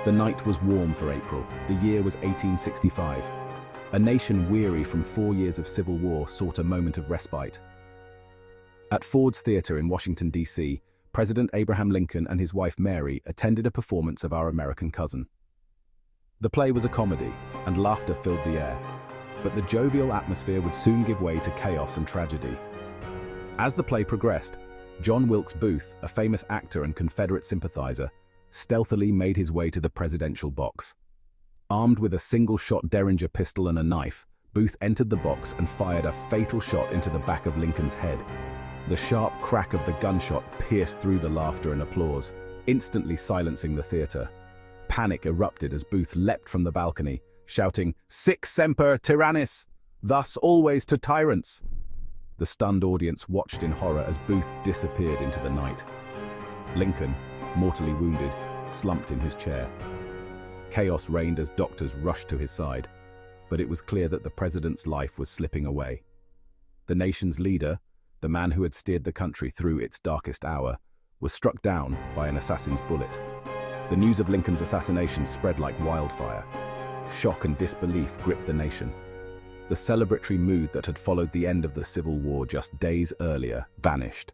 The night was warm for April. The year was 1865. A nation weary from 4 years of civil war sought a moment of respite. At Ford's Theater in Washington, D.C., President Abraham Lincoln and his wife Mary attended a performance of Our American Cousin. The play was a comedy, and laughter filled the air. But the jovial atmosphere would soon give way to chaos and tragedy. As the play progressed, John Wilkes Booth, a famous actor and Confederate sympathizer, stealthily made his way to the presidential box. Armed with a single-shot Derringer pistol and a knife, Booth entered the box and fired a fatal shot into the back of Lincoln's head. The sharp crack of the gunshot pierced through the laughter and applause, instantly silencing the theater. Panic erupted as Booth leapt from the balcony, shouting, "Sic semper tyrannis! Thus always to tyrants!" The stunned audience watched in horror as Booth disappeared into the night. Lincoln, mortally wounded, slumped in his chair. Chaos reigned as doctors rushed to his side, but it was clear that the president's life was slipping away. The nation's leader, the man who had steered the country through its darkest hour, was struck down by an assassin's bullet. The news of Lincoln's assassination spread like wildfire. Shock and disbelief gripped the nation. The celebratory mood that had followed the end of the Civil War just days earlier vanished,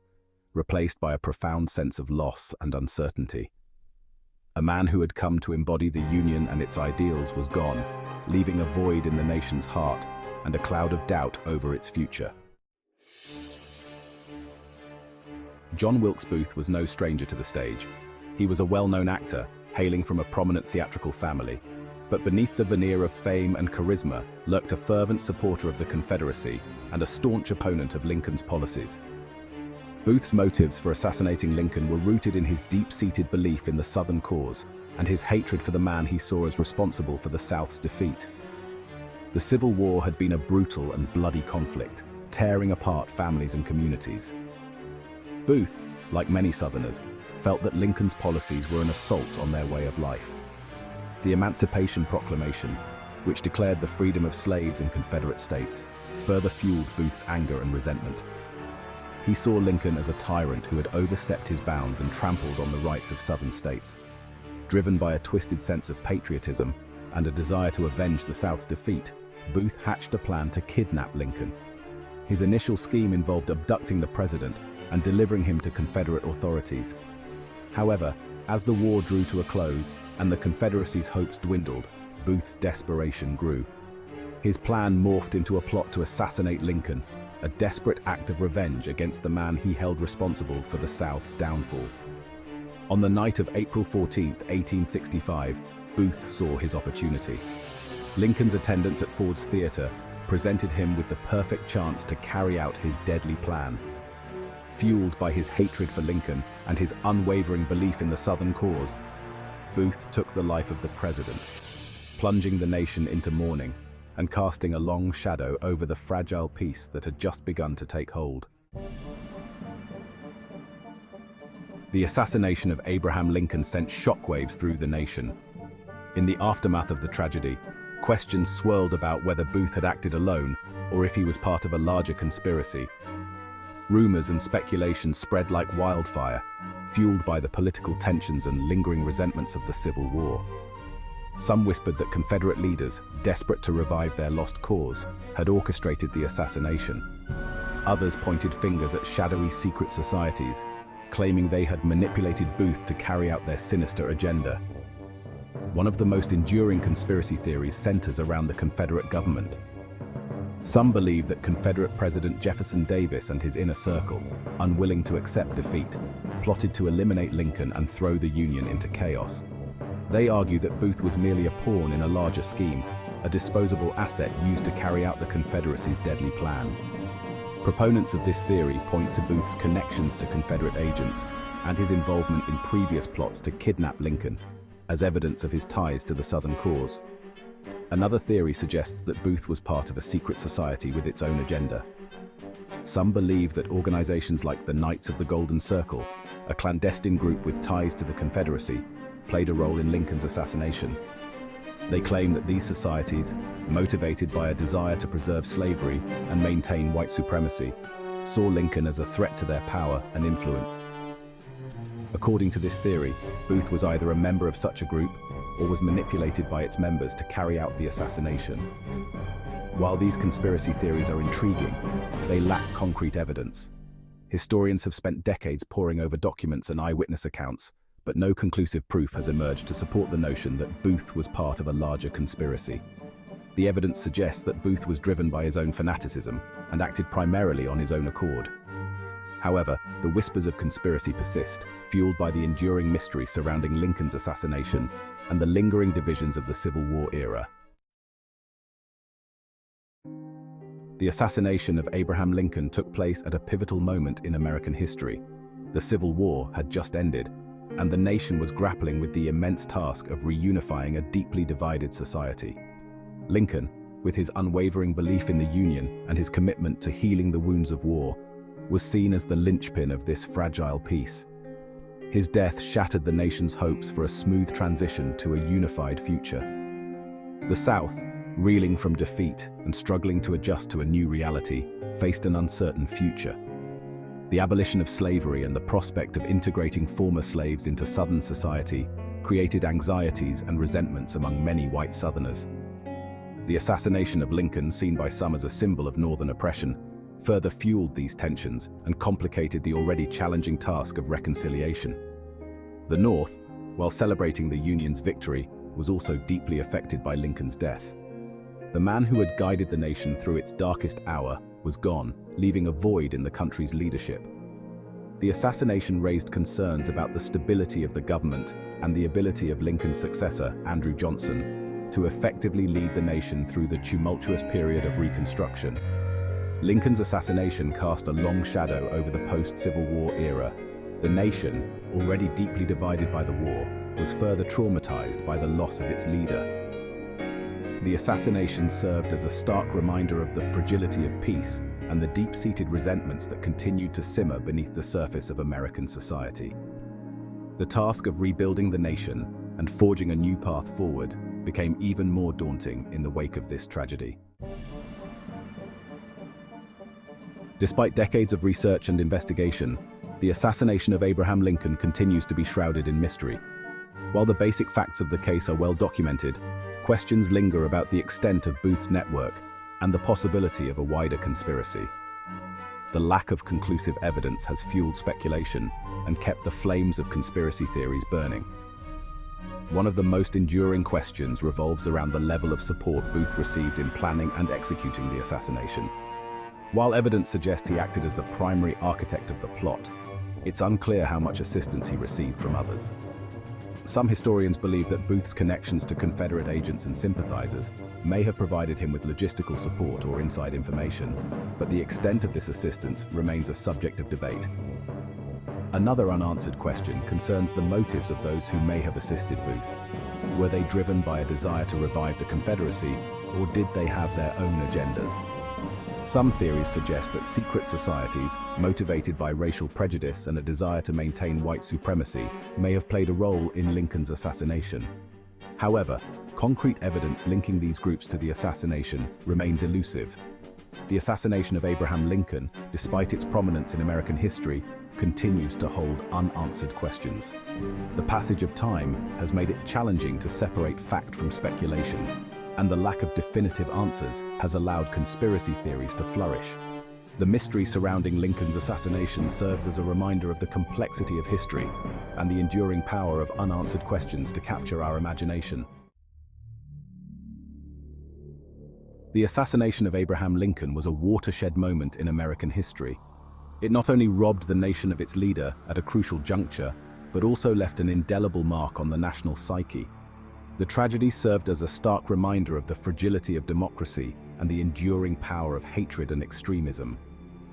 replaced by a profound sense of loss and uncertainty. A man who had come to embody the Union and its ideals was gone, leaving a void in the nation's heart and a cloud of doubt over its future. John Wilkes Booth was no stranger to the stage. He was a well-known actor, hailing from a prominent theatrical family. But beneath the veneer of fame and charisma lurked a fervent supporter of the Confederacy and a staunch opponent of Lincoln's policies. Booth's motives for assassinating Lincoln were rooted in his deep-seated belief in the Southern cause and his hatred for the man he saw as responsible for the South's defeat. The Civil War had been a brutal and bloody conflict, tearing apart families and communities. Booth, like many Southerners, felt that Lincoln's policies were an assault on their way of life. The Emancipation Proclamation, which declared the freedom of slaves in Confederate states, further fueled Booth's anger and resentment. He saw Lincoln as a tyrant who had overstepped his bounds and trampled on the rights of Southern states. Driven by a twisted sense of patriotism and a desire to avenge the South's defeat, Booth hatched a plan to kidnap Lincoln. His initial scheme involved abducting the president and delivering him to Confederate authorities. However, as the war drew to a close and the Confederacy's hopes dwindled, Booth's desperation grew. His plan morphed into a plot to assassinate Lincoln, a desperate act of revenge against the man he held responsible for the South's downfall. On the night of April 14, 1865, Booth saw his opportunity. Lincoln's attendance at Ford's Theater presented him with the perfect chance to carry out his deadly plan. Fueled by his hatred for Lincoln and his unwavering belief in the Southern cause, Booth took the life of the president, plunging the nation into mourning and casting a long shadow over the fragile peace that had just begun to take hold. The assassination of Abraham Lincoln sent shockwaves through the nation. In the aftermath of the tragedy, questions swirled about whether Booth had acted alone or if he was part of a larger conspiracy. Rumors and speculation spread like wildfire, fueled by the political tensions and lingering resentments of the Civil War. Some whispered that Confederate leaders, desperate to revive their lost cause, had orchestrated the assassination. Others pointed fingers at shadowy secret societies, claiming they had manipulated Booth to carry out their sinister agenda. One of the most enduring conspiracy theories centers around the Confederate government. Some believe that Confederate President Jefferson Davis and his inner circle, unwilling to accept defeat, plotted to eliminate Lincoln and throw the Union into chaos. They argue that Booth was merely a pawn in a larger scheme, a disposable asset used to carry out the Confederacy's deadly plan. Proponents of this theory point to Booth's connections to Confederate agents and his involvement in previous plots to kidnap Lincoln as evidence of his ties to the Southern cause. Another theory suggests that Booth was part of a secret society with its own agenda. Some believe that organizations like the Knights of the Golden Circle, a clandestine group with ties to the Confederacy, played a role in Lincoln's assassination. They claim that these societies, motivated by a desire to preserve slavery and maintain white supremacy, saw Lincoln as a threat to their power and influence. According to this theory, Booth was either a member of such a group or was manipulated by its members to carry out the assassination. While these conspiracy theories are intriguing, they lack concrete evidence. Historians have spent decades poring over documents and eyewitness accounts, but no conclusive proof has emerged to support the notion that Booth was part of a larger conspiracy. The evidence suggests that Booth was driven by his own fanaticism and acted primarily on his own accord. However, the whispers of conspiracy persist, fueled by the enduring mystery surrounding Lincoln's assassination and the lingering divisions of the Civil War era. The assassination of Abraham Lincoln took place at a pivotal moment in American history. The Civil War had just ended, and the nation was grappling with the immense task of reunifying a deeply divided society. Lincoln, with his unwavering belief in the Union and his commitment to healing the wounds of war, was seen as the linchpin of this fragile peace. His death shattered the nation's hopes for a smooth transition to a unified future. The South, reeling from defeat and struggling to adjust to a new reality, faced an uncertain future. The abolition of slavery and the prospect of integrating former slaves into Southern society created anxieties and resentments among many white Southerners. The assassination of Lincoln, seen by some as a symbol of Northern oppression, further fueled these tensions and complicated the already challenging task of reconciliation. The North, while celebrating the Union's victory, was also deeply affected by Lincoln's death. The man who had guided the nation through its darkest hour was gone, leaving a void in the country's leadership. The assassination raised concerns about the stability of the government and the ability of Lincoln's successor, Andrew Johnson, to effectively lead the nation through the tumultuous period of Reconstruction. Lincoln's assassination cast a long shadow over the post-Civil War era. The nation, already deeply divided by the war, was further traumatized by the loss of its leader. The assassination served as a stark reminder of the fragility of peace and the deep-seated resentments that continued to simmer beneath the surface of American society. The task of rebuilding the nation and forging a new path forward became even more daunting in the wake of this tragedy. Despite decades of research and investigation, the assassination of Abraham Lincoln continues to be shrouded in mystery. While the basic facts of the case are well documented, questions linger about the extent of Booth's network and the possibility of a wider conspiracy. The lack of conclusive evidence has fueled speculation and kept the flames of conspiracy theories burning. One of the most enduring questions revolves around the level of support Booth received in planning and executing the assassination. While evidence suggests he acted as the primary architect of the plot, it's unclear how much assistance he received from others. Some historians believe that Booth's connections to Confederate agents and sympathizers may have provided him with logistical support or inside information, but the extent of this assistance remains a subject of debate. Another unanswered question concerns the motives of those who may have assisted Booth. Were they driven by a desire to revive the Confederacy, or did they have their own agendas? Some theories suggest that secret societies, motivated by racial prejudice and a desire to maintain white supremacy, may have played a role in Lincoln's assassination. However, concrete evidence linking these groups to the assassination remains elusive. The assassination of Abraham Lincoln, despite its prominence in American history, continues to hold unanswered questions. The passage of time has made it challenging to separate fact from speculation, and the lack of definitive answers has allowed conspiracy theories to flourish. The mystery surrounding Lincoln's assassination serves as a reminder of the complexity of history and the enduring power of unanswered questions to capture our imagination. The assassination of Abraham Lincoln was a watershed moment in American history. It not only robbed the nation of its leader at a crucial juncture, but also left an indelible mark on the national psyche. The tragedy served as a stark reminder of the fragility of democracy and the enduring power of hatred and extremism.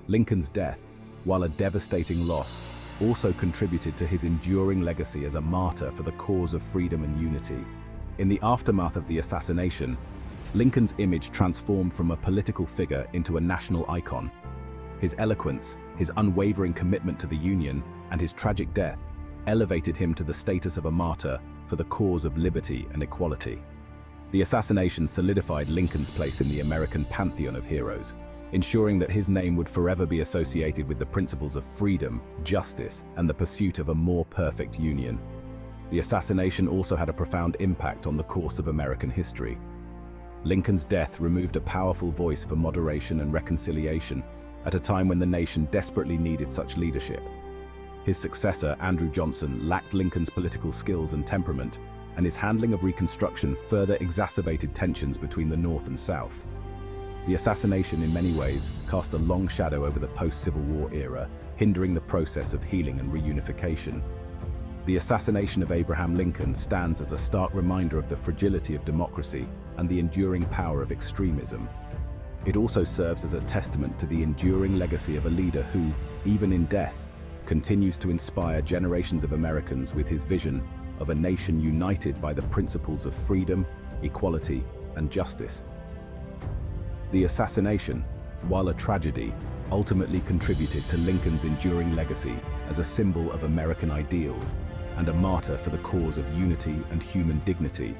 Lincoln's death, while a devastating loss, also contributed to his enduring legacy as a martyr for the cause of freedom and unity. In the aftermath of the assassination, Lincoln's image transformed from a political figure into a national icon. His eloquence, his unwavering commitment to the Union, and his tragic death elevated him to the status of a martyr for the cause of liberty and equality. The assassination solidified Lincoln's place in the American pantheon of heroes. ensuring that his name would forever be associated with the principles of freedom, justice, and the pursuit of a more perfect union. The assassination also had a profound impact on the course of American history. Lincoln's death removed a powerful voice for moderation and reconciliation at a time when the nation desperately needed such leadership. His successor, Andrew Johnson, lacked Lincoln's political skills and temperament, and his handling of Reconstruction further exacerbated tensions between the North and South. The assassination, in many ways, cast a long shadow over the post-Civil War era, hindering the process of healing and reunification. The assassination of Abraham Lincoln stands as a stark reminder of the fragility of democracy and the enduring power of extremism. It also serves as a testament to the enduring legacy of a leader who, even in death, continues to inspire generations of Americans with his vision of a nation united by the principles of freedom, equality, and justice. The assassination, while a tragedy, ultimately contributed to Lincoln's enduring legacy as a symbol of American ideals and a martyr for the cause of unity and human dignity